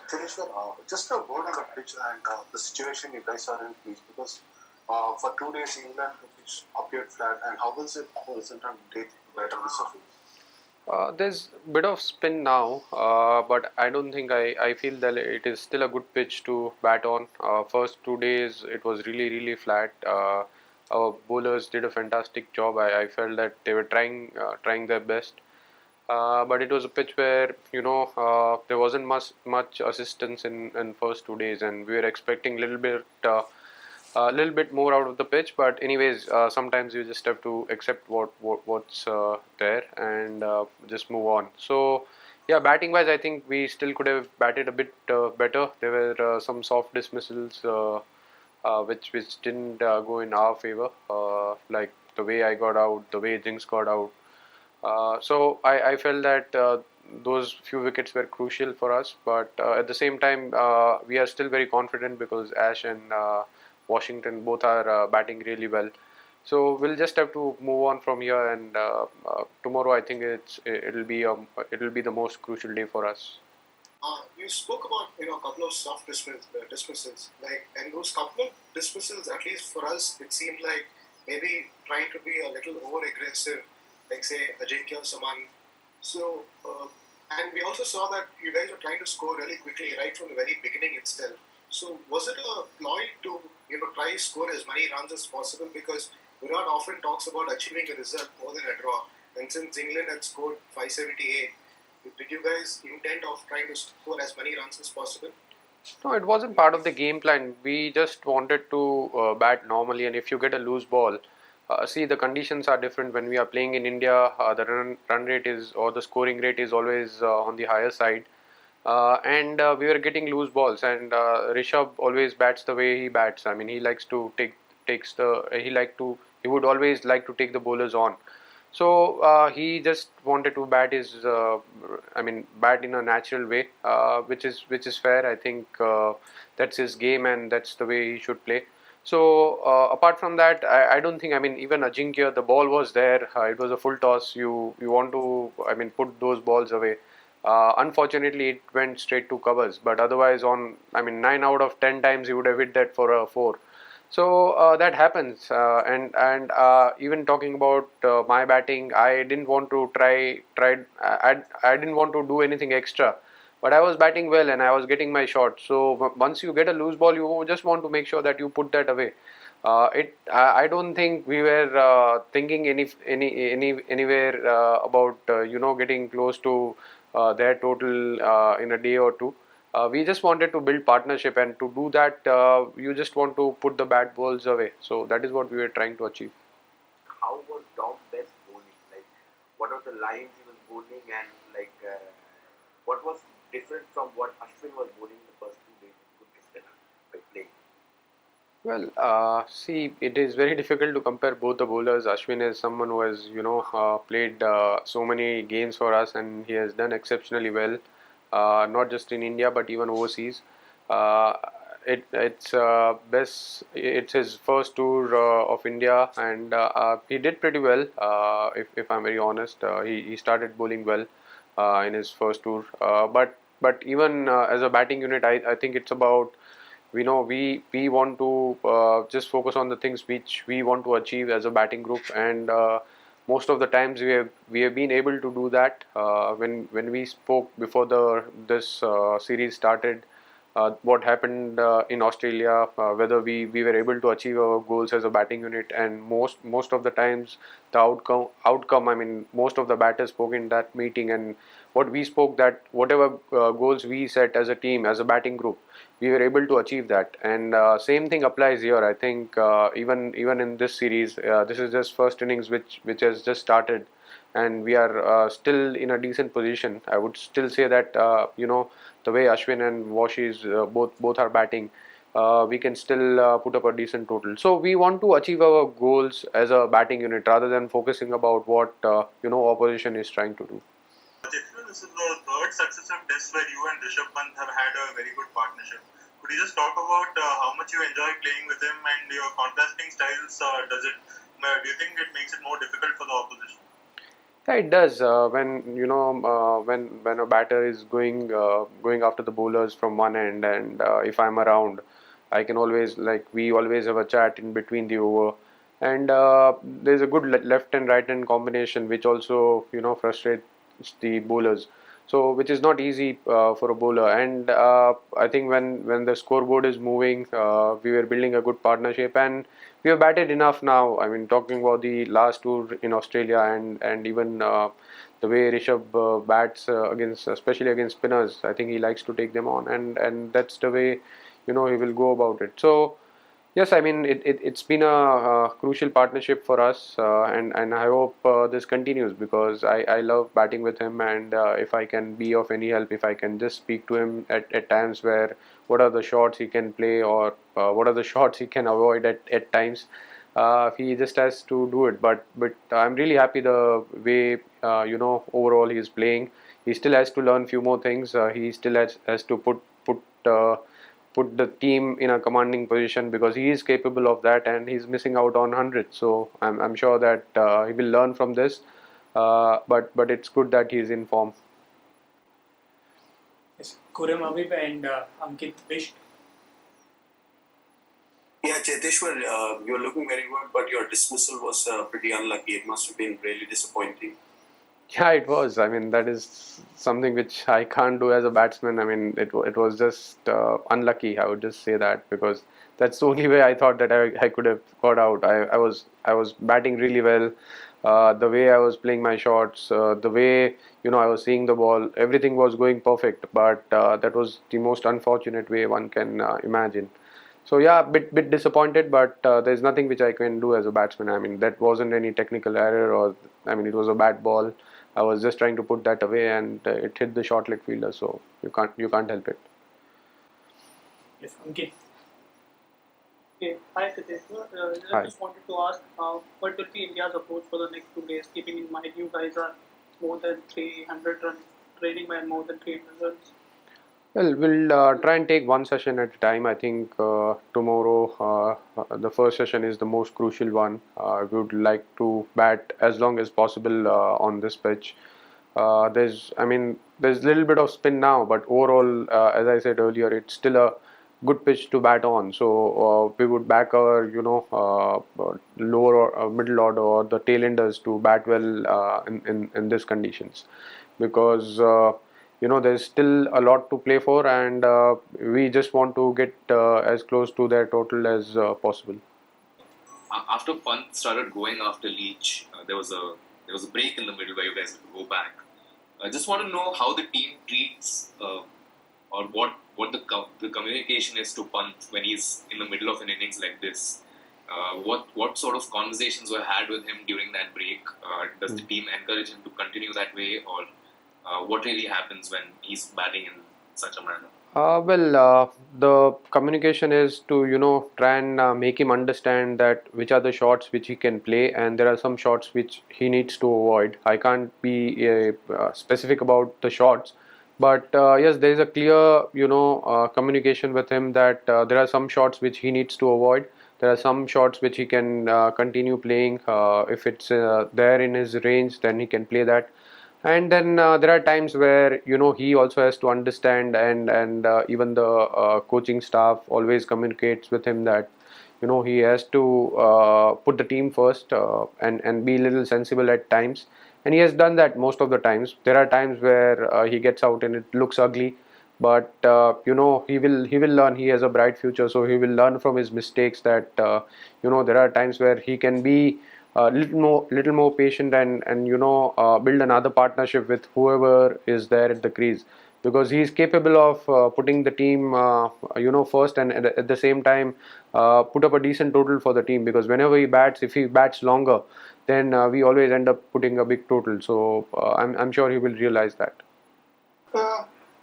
Cheteshwar, just a word on the pitch and the situation you guys are in, please, because for 2 days England the pitch appeared flat, and how was it present on day right on the surface? There's a bit of spin now, but I don't think I feel that it is still a good pitch to bat on. First 2 days it was really flat. Our bowlers did a fantastic job. I felt that they were trying their best. But it was a pitch where there wasn't much assistance in first 2 days, and we were expecting a little bit more out of the pitch. But anyways, sometimes you just have to accept what's there and just move on. So yeah, batting wise, I think we still could have batted a bit better. There were some soft dismissals which didn't go in our favor, like the way I got out, the way Jinx got out. So I felt that those few wickets were crucial for us, but at the same time we are still very confident because Ash and Washington both are batting really well. So we'll just have to move on from here, and tomorrow I think it'll be the most crucial day for us. You spoke about a couple of soft dismissals, like, and those couple of dismissals, at least for us, it seemed like maybe trying to be a little over aggressive, like say Ajinkya or someone. So, and we also saw that you guys were trying to score really quickly right from the very beginning itself. So, was it a ploy to try score as many runs as possible? Because Virat often talks about achieving a result more than a draw, and since England had scored 578. Did you guys intend of trying to score as many runs as possible? No, it wasn't part of the game plan. We just wanted to bat normally, and if you get a loose ball, see, the conditions are different when we are playing in India. The run rate is, or the scoring rate is always on the higher side, and we were getting loose balls. And Rishabh always bats the way he bats. I mean, he likes to takes the he would always like to take the bowlers on. So he just wanted to bat in a natural way, which is fair. I think that's his game and that's the way he should play. So apart from that, I don't think. I mean, even Ajinkya, the ball was there. It was a full toss. You want to, put those balls away. Unfortunately, it went straight to covers. But otherwise, 9 out of 10 times he would have hit that for a four. So that happens, and even talking about my batting, I didn't want to I didn't want to do anything extra, but I was batting well and I was getting my shot. So once you get a loose ball, you just want to make sure that you put that away. I don't think we were thinking anywhere about getting close to their total in a day or two. We just wanted to build partnership, and to do that, you just want to put the bad balls away. So that is what we were trying to achieve. How was Dom Bess bowling? Like, what are the lines he was bowling, and what was different from what Ashwin was bowling the first 2 days in good by playing? Well, see, it is very difficult to compare both the bowlers. Ashwin is someone who has, played so many games for us, and he has done exceptionally well, not just in India but even overseas. Uh, it's his first tour of India, and he did pretty well. If I'm very honest, he started bowling well in his first tour. But even as a batting unit, I think it's about we want to just focus on the things which we want to achieve as a batting group, and most of the times we have been able to do that. When we spoke before the this series started, what happened in Australia, whether we were able to achieve our goals as a batting unit, and most of the times the outcome, I mean, most of the batters spoke in that meeting, and what we spoke, that whatever goals we set as a team, as a batting group, we were able to achieve that. And same thing applies here. I think even in this series, this is just first innings which has just started, and we are still in a decent position. I would still say that the way Ashwin and Washi is both are batting, we can still put up a decent total. So we want to achieve our goals as a batting unit rather than focusing about what opposition is trying to do. This is the third successive test where you and Rishabh Pant have had a very good partnership. Could you just talk about how much you enjoy playing with him and your contrasting styles? Do you think it makes it more difficult for the opposition? Yeah, it does. When a batter is going after the bowlers from one end, and if I'm around, I can always, like, we always have a chat in between the over, and there's a good left and right hand combination, which also frustrates the bowlers. So which is not easy for a bowler, and I think when the scoreboard is moving, we were building a good partnership, and we have batted enough now. I mean, talking about the last tour in Australia, and even the way Rishabh bats against, especially against spinners, I think he likes to take them on, and that's the way he will go about it. So yes, I mean it's been a crucial partnership for us, and I hope this continues, because I love batting with him, and if I can be of any help, if I can just speak to him at times where what are the shots he can play, or what are the shots he can avoid at times. He just has to do it, but I'm really happy the way overall he is playing. He still has to learn few more things. He still has to put the team in a commanding position, because he is capable of that, and he's missing out on hundreds. So I'm sure that he will learn from this. But it's good that he is in form. Yes, Khurram Habib and Ankit wished. Yeah, Cheteshwar, you're looking very good, but your dismissal was pretty unlucky. It must have been really disappointing. Yeah, it was. I mean, that is something which I can't do as a batsman. I mean, it was just unlucky. I would just say that, because that's the only way I thought that I could have got out. I was batting really well. The way I was playing my shots, the way I was seeing the ball, everything was going perfect. But that was the most unfortunate way one can imagine. So yeah, bit disappointed, but there's nothing which I can do as a batsman. I mean, that wasn't any technical error, or I mean, it was a bad ball. I was just trying to put that away, and it hit the short leg fielder. So you can't help it. Yes, Ankit. Okay. Hi, Cheteshwar. Hi. I just wanted to ask what will be India's approach for the next 2 days, keeping in mind you guys are more than 300 runs, trailing by more than 300 runs. Well, we'll try and take one session at a time. I think tomorrow, the first session is the most crucial one. We would like to bat as long as possible on this pitch. There's a little bit of spin now, but overall, as I said earlier, it's still a good pitch to bat on. So we would back our, lower or middle order, or the tailenders, to bat well in these conditions, because there's still a lot to play for, and we just want to get as close to their total as possible. After Pant started going after Leach, there was a break in the middle where you guys could go back. I just want to know how the team treats or what the communication is to Pant when he's in the middle of an innings like this. What sort of conversations were had with him during that break? Does the team encourage him to continue that way, or what really happens when he's batting in such a manner? The communication is to try and make him understand that which are the shots which he can play, and there are some shots which he needs to avoid. I can't be specific about the shots, but yes, there is a clear communication with him that there are some shots which he needs to avoid. There are some shots which he can continue playing. If it's there in his range, then he can play that. And then there are times where he also has to understand, and even the coaching staff always communicates with him that he has to put the team first, and be a little sensible at times, and he has done that most of the times. There are times where he gets out and it looks ugly, but he will learn. He has a bright future, so he will learn from his mistakes. That there are times where he can be little more patient, and build another partnership with whoever is there at the crease, because he is capable of putting the team first, and at the same time put up a decent total for the team, because whenever he bats, if he bats longer, then we always end up putting a big total. So I'm sure he will realize that.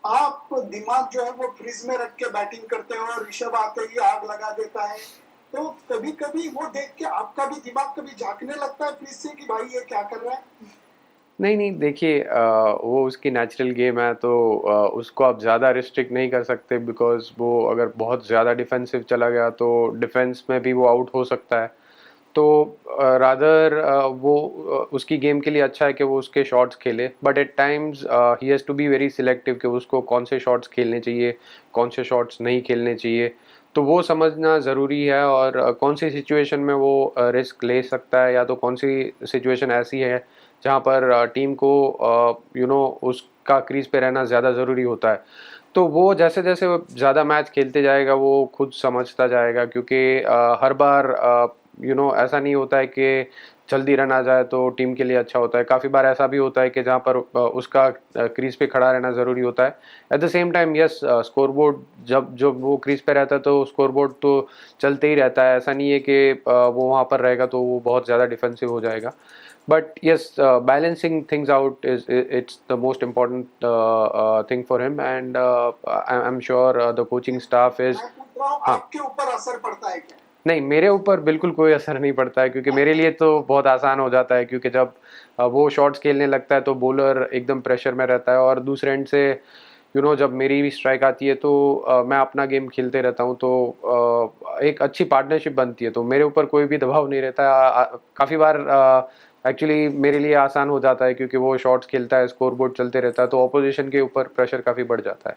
आप दिमाग जो है वो fridge में रख के batting करते हो और ऋषभ आते ही आग लगा देता है, तो कभी कभी वो देख के आपका भी दिमाग कभी झांकने लगता है फ्रिज से कि भाई ये क्या कर रहा है? नहीं, देखिए, वो उसकी नेचुरल गेम है, तो उसको आप ज़्यादा रिस्ट्रिक्ट नहीं कर सकते, बिकॉज वो अगर बहुत ज़्यादा डिफेंसिव चला गया तो डिफेंस में भी वो आउट हो सकता है. तो रादर वो उसकी गेम के लिए अच्छा है कि वो उसके शॉट्स खेले, but at times he has to be very selective कि उसको कौन से शॉट्स खेलने चाहिए, कौन से शॉट्स नहीं खेलने चाहिए, तो वो समझना ज़रूरी है। और कौन सी सिचुएशन में वो रिस्क ले सकता है, या तो कौन सी सिचुएशन ऐसी है जहाँ पर टीम को उसका क्रीज पे रहना ज़्यादा ज़रूरी होता है। तो वो जैसे जैसे वो ज़्यादा मैच खेलते जाएगा वो खुद समझता जाएगा, क्योंकि हर बार ऐसा नहीं होता है कि जल्दी रन आ जाए तो टीम के लिए अच्छा होता है। काफ़ी बार ऐसा भी होता है कि जहाँ पर उसका क्रीज पे खड़ा रहना ज़रूरी होता है। At the same time yes, scoreboard जब वो क्रीज पे रहता है तो स्कोरबोर्ड तो चलते ही रहता है। ऐसा नहीं है कि वो वहाँ पर रहेगा तो वो बहुत ज़्यादा डिफेंसिव हो जाएगा। But yes, balancing things out it's the most important thing for him, and I'm sure the coaching staff is. मैं पूछ रहा हूँ हाँ, आपके ऊपर असर पड़ता है क्या? नहीं, मेरे ऊपर बिल्कुल कोई असर नहीं पड़ता है, क्योंकि मेरे लिए तो बहुत आसान हो जाता है, क्योंकि जब वो शॉट्स खेलने लगता है तो बॉलर एकदम प्रेशर में रहता है, और दूसरे एंड से जब मेरी भी स्ट्राइक आती है तो मैं अपना गेम खेलते रहता हूँ, तो एक अच्छी पार्टनरशिप बनती है, तो मेरे ऊपर कोई भी दबाव नहीं रहता। काफ़ी बार एक्चुअली मेरे लिए आसान हो जाता है, क्योंकि वो शॉट्स खेलता है, स्कोर बोर्ड चलते रहता है, तो ऑपोजिशन के ऊपर प्रेशर काफ़ी बढ़ जाता है।